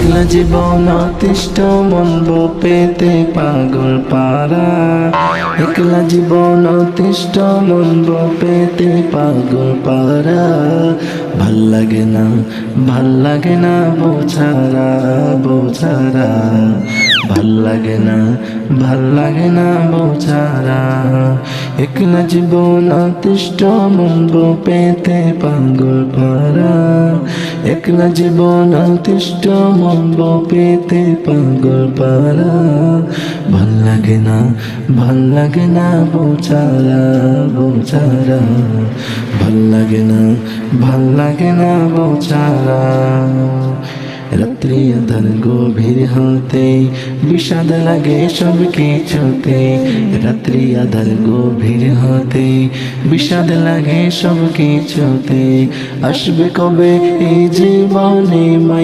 একলা জীবন অতিষ্ঠ মন পেতে পাগল পারা, একলা জীবন অতিষ্ঠ মন পেতে পাগল পারা। ভাল লাগে না, ভাল লাগে না বোঝারা বোঝারা, ভাল লাগে না, ভাল লাগে না বোঝারা। একলা জীবন অতিষ্ঠ মন পেতে পাগল পারা, একলা জীবন অতিষ্ঠ মন পেতে পাগল পারা। ভাল লাগে না, ভাল লাগে না বোঝারা বোঝারা, ভাল লাগে না, ভাল লাগে না বোঝারা। রাত্রি আধার গভীর হতে বিষাদ লাগে সব কিছুতে, রাত্রি আধার গভীর হতে বিষাদ লাগে সব কিছুতে। আসবে কবে এই জীবনে